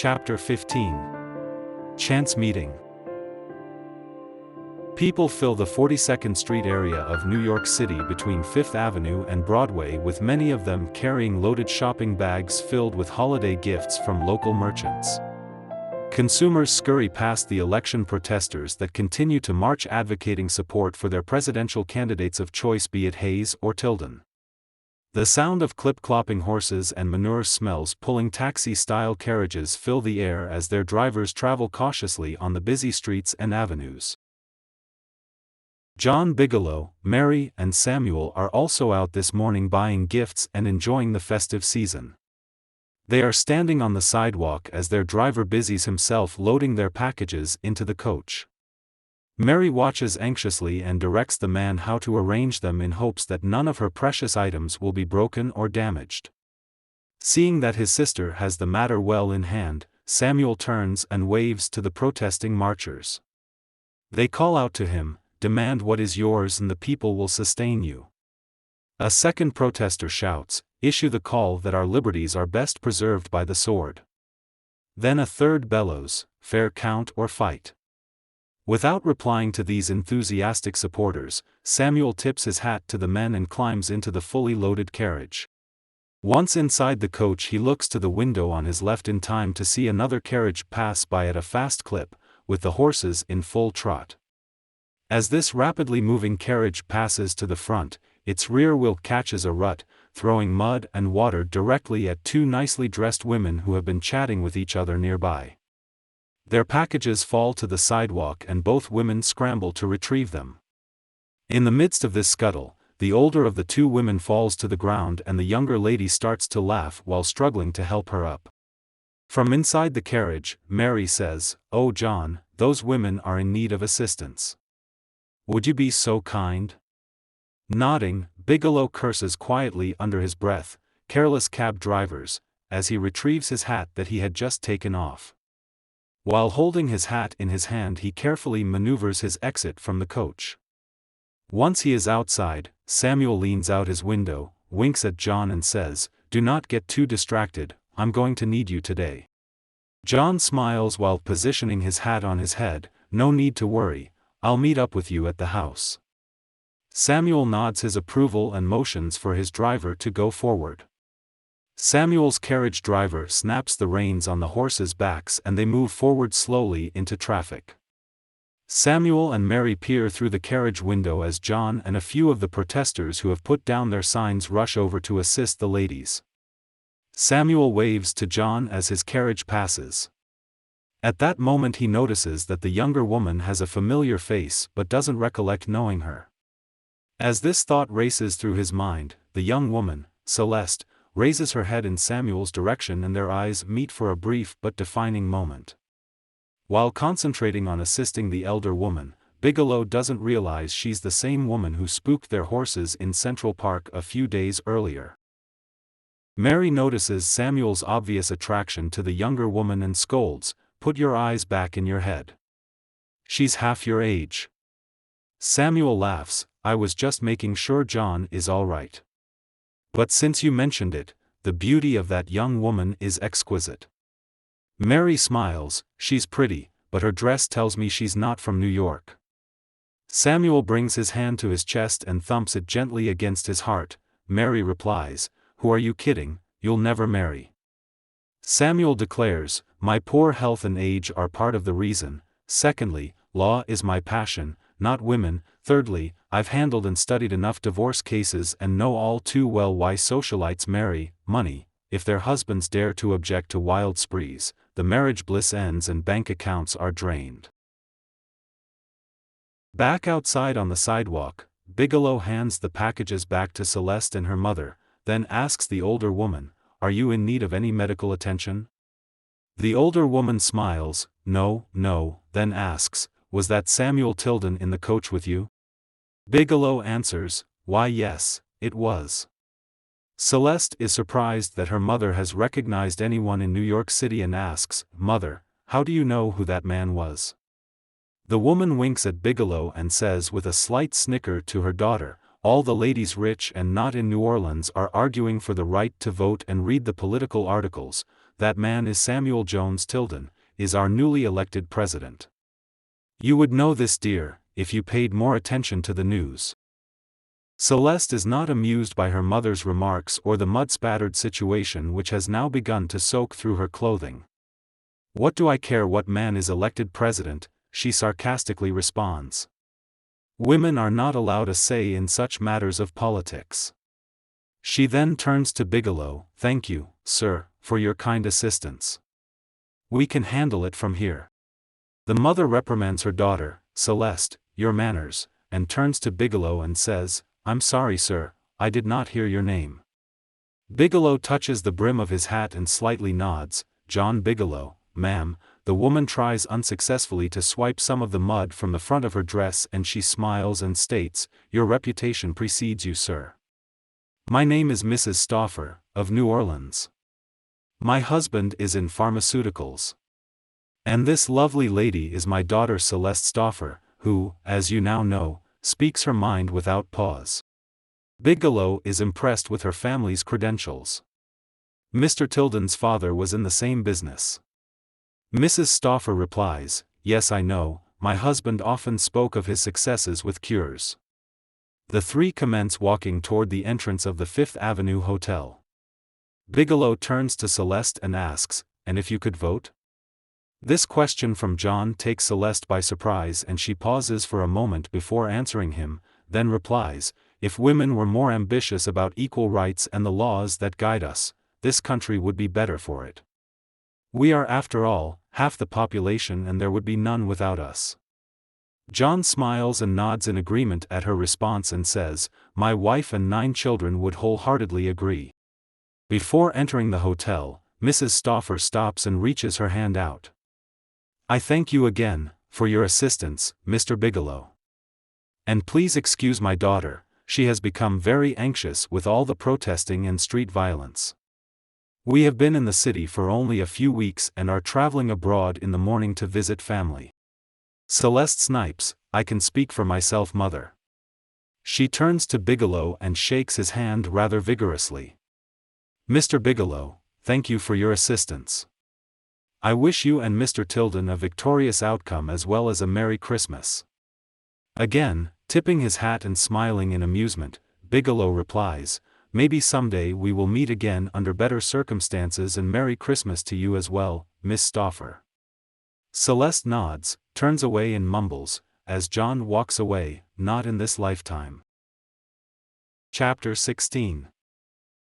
Chapter 15. Chance Meeting. People fill the 42nd Street area of New York City between 5th Avenue and Broadway, with many of them carrying loaded shopping bags filled with holiday gifts from local merchants. Consumers scurry past the election protesters that continue to march, advocating support for their presidential candidates of choice, be it Hayes or Tilden. The sound of clip-clopping horses and manure smells pulling taxi-style carriages fill the air as their drivers travel cautiously on the busy streets and avenues. John Bigelow, Mary, and Samuel are also out this morning buying gifts and enjoying the festive season. They are standing on the sidewalk as their driver busies himself loading their packages into the coach. Mary watches anxiously and directs the man how to arrange them in hopes that none of her precious items will be broken or damaged. Seeing that his sister has the matter well in hand, Samuel turns and waves to the protesting marchers. They call out to him, "Demand what is yours and the people will sustain you." A second protester shouts, "Issue the call that our liberties are best preserved by the sword." Then a third bellows, "Fair count or fight." Without replying to these enthusiastic supporters, Samuel tips his hat to the men and climbs into the fully loaded carriage. Once inside the coach, he looks to the window on his left in time to see another carriage pass by at a fast clip, with the horses in full trot. As this rapidly moving carriage passes to the front, its rear wheel catches a rut, throwing mud and water directly at two nicely dressed women who have been chatting with each other nearby. Their packages fall to the sidewalk and both women scramble to retrieve them. In the midst of this scuttle, the older of the two women falls to the ground and the younger lady starts to laugh while struggling to help her up. From inside the carriage, Mary says, "Oh John, those women are in need of assistance. Would you be so kind?" Nodding, Bigelow curses quietly under his breath, "Careless cab drivers," as he retrieves his hat that he had just taken off. While holding his hat in his hand, he carefully maneuvers his exit from the coach. Once he is outside, Samuel leans out his window, winks at John and says, "Do not get too distracted, I'm going to need you today." John smiles while positioning his hat on his head, "No need to worry, I'll meet up with you at the house." Samuel nods his approval and motions for his driver to go forward. Samuel's carriage driver snaps the reins on the horses' backs and they move forward slowly into traffic. Samuel and Mary peer through the carriage window as John and a few of the protesters who have put down their signs rush over to assist the ladies. Samuel waves to John as his carriage passes. At that moment he notices that the younger woman has a familiar face but doesn't recollect knowing her. As this thought races through his mind, the young woman, Celeste, raises her head in Samuel's direction and their eyes meet for a brief but defining moment. While concentrating on assisting the elder woman, Bigelow doesn't realize she's the same woman who spooked their horses in Central Park a few days earlier. Mary notices Samuel's obvious attraction to the younger woman and scolds, "Put your eyes back in your head. She's half your age." Samuel laughs, "I was just making sure John is all right. But since you mentioned it, the beauty of that young woman is exquisite." Mary smiles, "She's pretty, but her dress tells me she's not from New York." Samuel brings his hand to his chest and thumps it gently against his heart. Mary replies, "Who are you kidding? You'll never marry." Samuel declares, "My poor health and age are part of the reason. Secondly, law is my passion, not women. Thirdly, I've handled and studied enough divorce cases and know all too well why socialites marry. Money. If their husbands dare to object to wild sprees, the marriage bliss ends and bank accounts are drained." Back outside on the sidewalk, Bigelow hands the packages back to Celeste and her mother, then asks the older woman, "Are you in need of any medical attention?" The older woman smiles, "No, no," then asks, "Was that Samuel Tilden in the coach with you?" Bigelow answers, "Why yes, it was." Celeste is surprised that her mother has recognized anyone in New York City and asks, "Mother, how do you know who that man was?" The woman winks at Bigelow and says with a slight snicker to her daughter, "All the ladies rich and not in New Orleans are arguing for the right to vote and read the political articles. that man is Samuel Jones Tilden, is our newly elected president. You would know this, dear, if you paid more attention to the news. Celeste is not amused by her mother's remarks or the mud-spattered situation which has now begun to soak through her clothing. What do I care what man is elected president, she sarcastically responds. Women are not allowed a say in such matters of politics. She then turns to Bigelow. Thank you, sir, for your kind assistance. We can handle it from here. The mother reprimands her daughter, Celeste, your manners, and turns to Bigelow and says, I'm sorry, sir, I did not hear your name. Bigelow touches the brim of his hat and slightly nods. John Bigelow, ma'am. The woman tries unsuccessfully to swipe some of the mud from the front of her dress and she smiles and states, your reputation precedes you, sir. My name is Mrs. Stauffer, of New Orleans. My husband is in pharmaceuticals. And this lovely lady is my daughter Celeste Stauffer, who, as you now know, speaks her mind without pause. Bigelow is impressed with her family's credentials. Mr. Tilden's father was in the same business. Mrs. Stauffer replies, yes, I know, my husband often spoke of his successes with cures. The three commence walking toward the entrance of the Fifth Avenue Hotel. Bigelow turns to Celeste and asks, and if you could vote? This question from John takes Celeste by surprise and she pauses for a moment before answering him, then replies, if women were more ambitious about equal rights and the laws that guide us, this country would be better for it. We are, after all, half the population and there would be none without us. John smiles and nods in agreement at her response and says, my wife and 9 children would wholeheartedly agree. Before entering the hotel, Mrs. Stauffer stops and reaches her hand out. I thank you again, for your assistance, Mr. Bigelow. And please excuse my daughter, she has become very anxious with all the protesting and street violence. We have been in the city for only a few weeks and are traveling abroad in the morning to visit family. Celeste snipes, I can speak for myself, mother. She turns to Bigelow and shakes his hand rather vigorously. Mr. Bigelow, thank you for your assistance. I wish you and Mr. Tilden a victorious outcome as well as a Merry Christmas. Again, tipping his hat and smiling in amusement, Bigelow replies, maybe someday we will meet again under better circumstances, and Merry Christmas to you as well, Miss Stauffer. Celeste nods, turns away and mumbles, as John walks away, not in this lifetime. Chapter 16.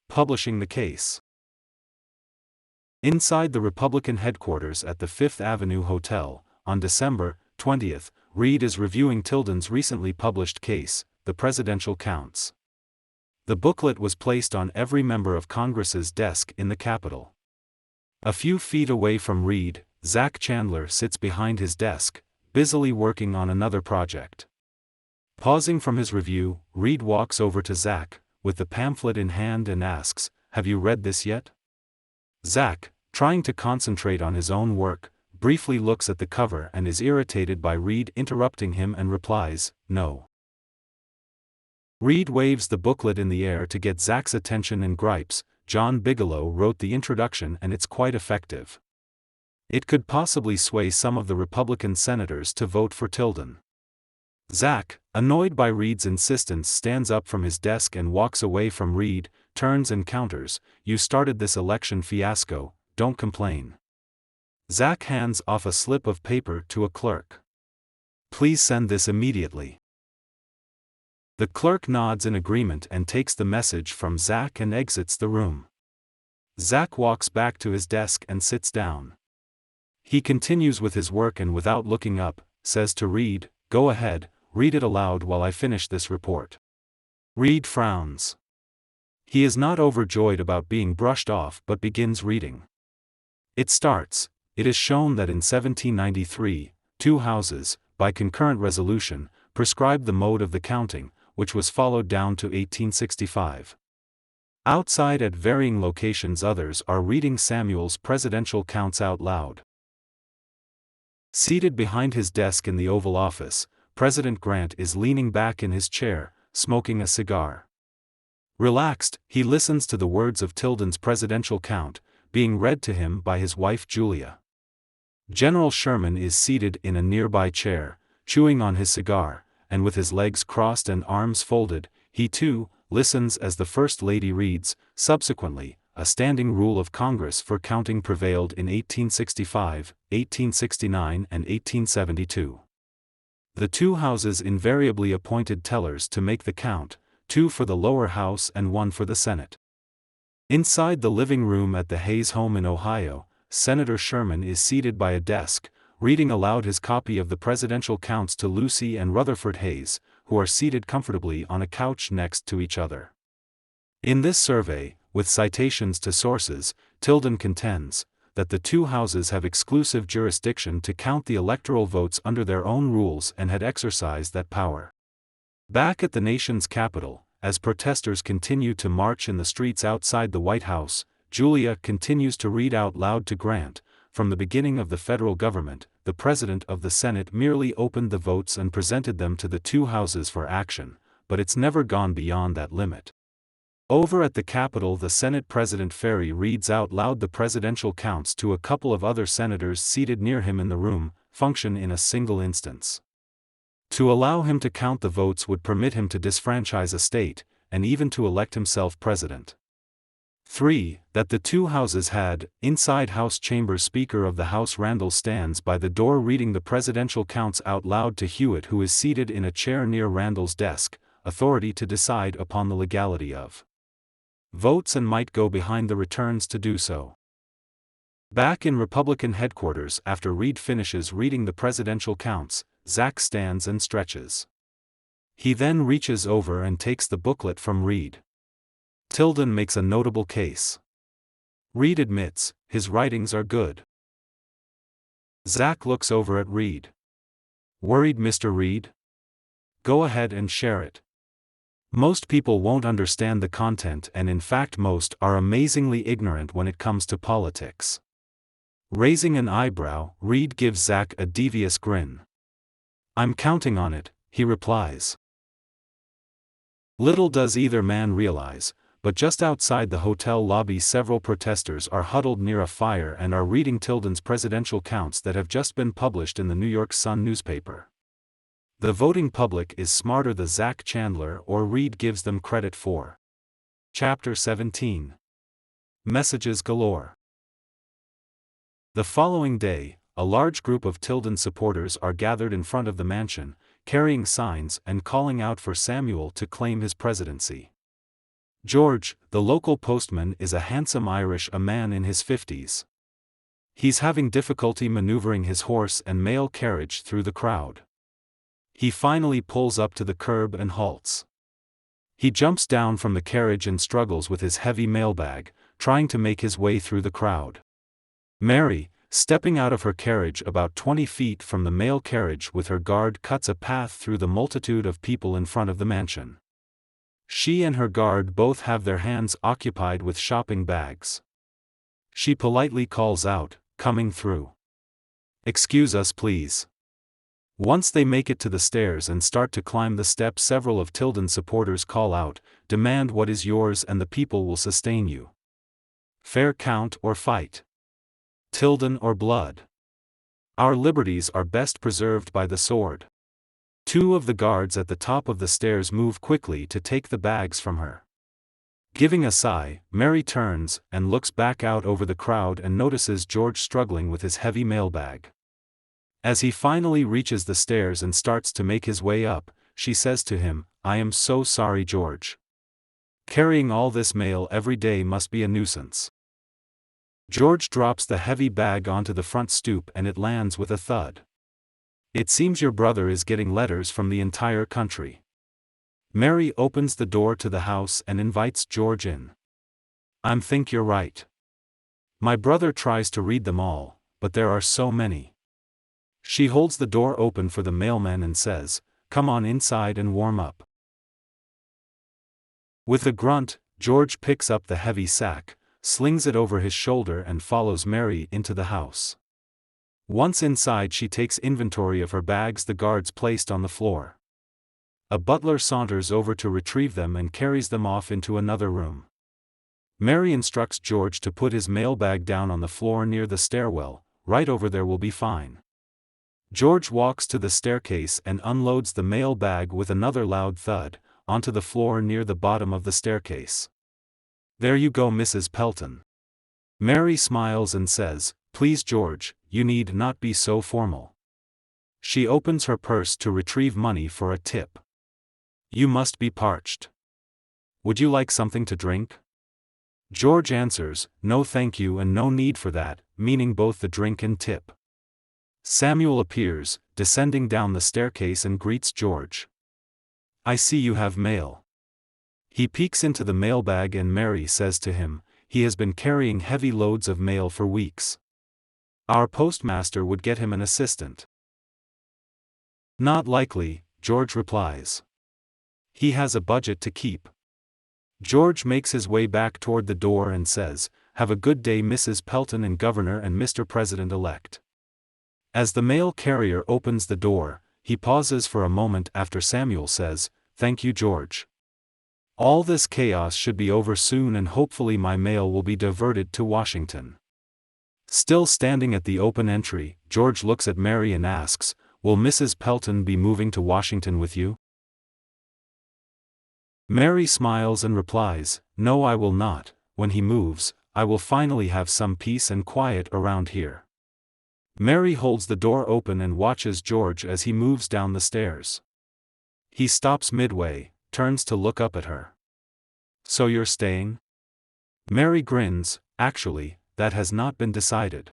Publishing the Case. Inside the Republican headquarters at the Fifth Avenue Hotel, on December 20th, Reed is reviewing Tilden's recently published case, The Presidential Counts. The booklet was placed on every member of Congress's desk in the Capitol. A few feet away from Reed, Zach Chandler sits behind his desk, busily working on another project. Pausing from his review, Reed walks over to Zach, with the pamphlet in hand and asks, have you read this yet? Zach, trying to concentrate on his own work, briefly looks at the cover and is irritated by Reed interrupting him and replies, no. Reed waves the booklet in the air to get Zach's attention and gripes, John Bigelow wrote the introduction and it's quite effective. It could possibly sway some of the Republican senators to vote for Tilden. Zach, annoyed by Reed's insistence, stands up from his desk and walks away from Reed, turns and counters, you started this election fiasco, don't complain. Zach hands off a slip of paper to a clerk. Please send this immediately. The clerk nods in agreement and takes the message from Zach and exits the room. Zach walks back to his desk and sits down. He continues with his work and without looking up, says to Reed, go ahead, read it aloud while I finish this report. Reed frowns. He is not overjoyed about being brushed off but begins reading. It starts, it is shown that in 1793, 2 houses, by concurrent resolution, prescribed the mode of the counting, which was followed down to 1865. Outside at varying locations others are reading Samuel's presidential counts out loud. Seated behind his desk in the Oval Office, President Grant is leaning back in his chair, smoking a cigar. Relaxed, he listens to the words of Tilden's presidential count, being read to him by his wife Julia. General Sherman is seated in a nearby chair, chewing on his cigar, and with his legs crossed and arms folded, he too listens as the First Lady reads. Subsequently, a standing rule of Congress for counting prevailed in 1865, 1869 and 1872. The two houses invariably appointed tellers to make the count, 2 for the lower house and 1 for the Senate. Inside the living room at the Hayes home in Ohio, Senator Sherman is seated by a desk, reading aloud his copy of the presidential counts to Lucy and Rutherford Hayes, who are seated comfortably on a couch next to each other. In this survey, with citations to sources, Tilden contends that the two houses have exclusive jurisdiction to count the electoral votes under their own rules and had exercised that power. Back at the nation's capital, as protesters continue to march in the streets outside the White House, Julia continues to read out loud to Grant. From the beginning of the federal government, the President of the Senate merely opened the votes and presented them to the two houses for action, but it's never gone beyond that limit. Over at the Capitol, the Senate President Ferry reads out loud the presidential counts to a couple of other senators seated near him in the room, function in a single instance. To allow him to count the votes would permit him to disfranchise a state, and even to elect himself president. 3. That the two houses had, inside House chambers. Speaker of the House Randall stands by the door reading the presidential counts out loud to Hewitt, who is seated in a chair near Randall's desk, authority to decide upon the legality of votes and might go behind the returns to do so. Back in Republican headquarters, after Reed finishes reading the presidential counts, Zach stands and stretches. He then reaches over and takes the booklet from Reed. Tilden makes a notable case. Reed admits his writings are good. Zach looks over at Reed. Worried, Mr. Reed? Go ahead and share it. Most people won't understand the content, and in fact most are amazingly ignorant when it comes to politics. Raising an eyebrow, Reed gives Zach a devious grin. I'm counting on it, he replies. Little does either man realize, but just outside the hotel lobby several protesters are huddled near a fire and are reading Tilden's presidential counts that have just been published in the New York Sun newspaper. The voting public is smarter than Zach Chandler or Reed gives them credit for. Chapter 17. Messages galore. The following day, a large group of Tilden supporters are gathered in front of the mansion, carrying signs and calling out for Samuel to claim his presidency. George, the local postman, is a handsome Irish man in his 50s. He's having difficulty maneuvering his horse and mail carriage through the crowd. He finally pulls up to the curb and halts. He jumps down from the carriage and struggles with his heavy mailbag, trying to make his way through the crowd. Mary, stepping out of her carriage about 20 feet from the mail carriage with her guard, cuts a path through the multitude of people in front of the mansion. She and her guard both have their hands occupied with shopping bags. She politely calls out, "Coming through. Excuse us, please." Once they make it to the stairs and start to climb the steps, several of Tilden's supporters call out, "Demand what is yours and the people will sustain you. Fair count or fight. Tilden or blood. Our liberties are best preserved by the sword." Two of the guards at the top of the stairs move quickly to take the bags from her. Giving a sigh, Mary turns and looks back out over the crowd and notices George struggling with his heavy mailbag. As he finally reaches the stairs and starts to make his way up, she says to him, "I am so sorry, George. Carrying all this mail every day must be a nuisance." George drops the heavy bag onto the front stoop and it lands with a thud. "It seems your brother is getting letters from the entire country." Mary opens the door to the house and invites George in. "I think you're right. My brother tries to read them all, but there are so many." She holds the door open for the mailman and says, "Come on inside and warm up." With a grunt, George picks up the heavy sack, slings it over his shoulder and follows Mary into the house. Once inside, she takes inventory of her bags the guards placed on the floor. A butler saunters over to retrieve them and carries them off into another room. Mary instructs George to put his mailbag down on the floor near the stairwell. Right over there will be fine. George walks to the staircase and unloads the mailbag with another loud thud, onto the floor near the bottom of the staircase. There you go, Mrs. Pelton. Mary smiles and says, Please George, you need not be so formal. She opens her purse to retrieve money for a tip. You must be parched. Would you like something to drink? George answers, No thank you and no need for that, meaning both the drink and tip. Samuel appears, descending down the staircase and greets George. I see you have mail. He peeks into the mailbag and Mary says to him, He has been carrying heavy loads of mail for weeks. Our postmaster would get him an assistant. Not likely, George replies. He has a budget to keep. George makes his way back toward the door and says, Have a good day, Mrs. Pelton and Governor and Mr. President-elect. As the mail carrier opens the door, he pauses for a moment after Samuel says, Thank you, George. All this chaos should be over soon and hopefully my mail will be diverted to Washington. Still standing at the open entry, George looks at Mary and asks, Will Mrs. Pelton be moving to Washington with you? Mary smiles and replies, No, I will not. When he moves, I will finally have some peace and quiet around here. Mary holds the door open and watches George as he moves down the stairs. He stops midway, turns to look up at her. So you're staying? Mary grins, Actually, that has not been decided.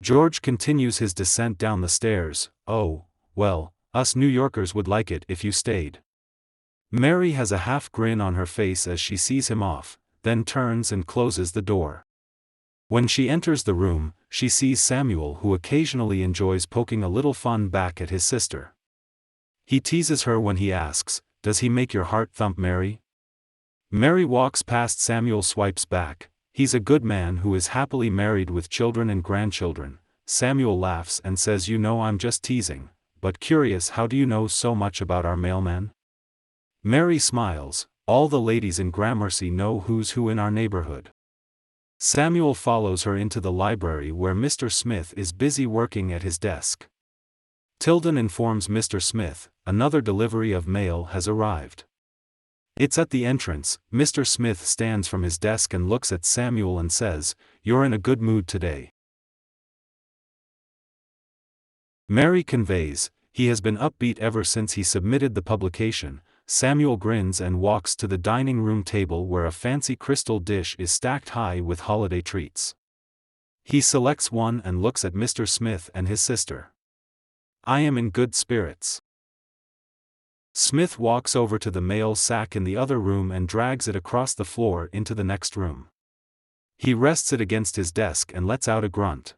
George continues his descent down the stairs. Oh, well, us New Yorkers would like it if you stayed. Mary has a half grin on her face as she sees him off, then turns and closes the door. When she enters the room, she sees Samuel, who occasionally enjoys poking a little fun back at his sister. He teases her when he asks, Does he make your heart thump, Mary? Mary walks past Samuel, swipes back, He's a good man who is happily married with children and grandchildren. Samuel laughs and says, You know I'm just teasing, but curious, how do you know so much about our mailman? Mary smiles, All the ladies in Gramercy know who's who in our neighborhood. Samuel follows her into the library where Mr. Smith is busy working at his desk. Tilden informs Mr. Smith, another delivery of mail has arrived. It's at the entrance. Mr. Smith stands from his desk and looks at Samuel and says, You're in a good mood today. Mary conveys, He has been upbeat ever since he submitted the publication. Samuel grins and walks to the dining room table where a fancy crystal dish is stacked high with holiday treats. He selects one and looks at Mr. Smith and his sister. I am in good spirits. Smith walks over to the mail sack in the other room and drags it across the floor into the next room. He rests it against his desk and lets out a grunt.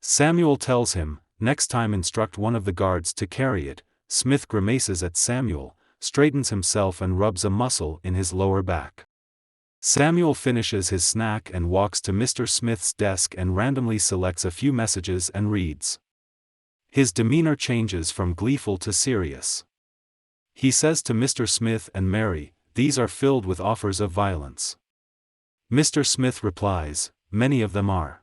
Samuel tells him, Next time instruct one of the guards to carry it. Smith grimaces at Samuel, straightens himself and rubs a muscle in his lower back. Samuel finishes his snack and walks to Mr. Smith's desk and randomly selects a few messages and reads. His demeanor changes from gleeful to serious. He says to Mr. Smith and Mary, These are filled with offers of violence. Mr. Smith replies, Many of them are.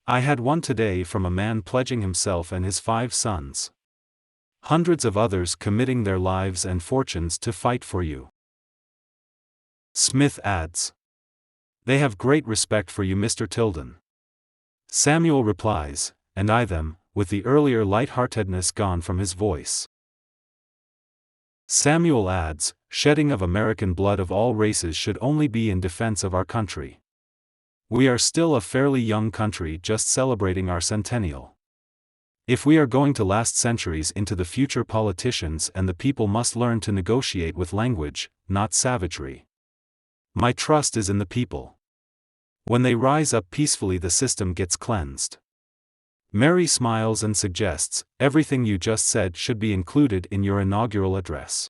I had one today from a man pledging himself and his 5 sons. Hundreds of others committing their lives and fortunes to fight for you. Smith adds. They have great respect for you, Mr. Tilden. Samuel replies, And I them, with the earlier lightheartedness gone from his voice. Samuel adds, Shedding of American blood of all races should only be in defense of our country. We are still a fairly young country just celebrating our centennial. If we are going to last centuries into the future, politicians and the people must learn to negotiate with language, not savagery. My trust is in the people. When they rise up peacefully, the system gets cleansed. Mary smiles and suggests, Everything you just said should be included in your inaugural address.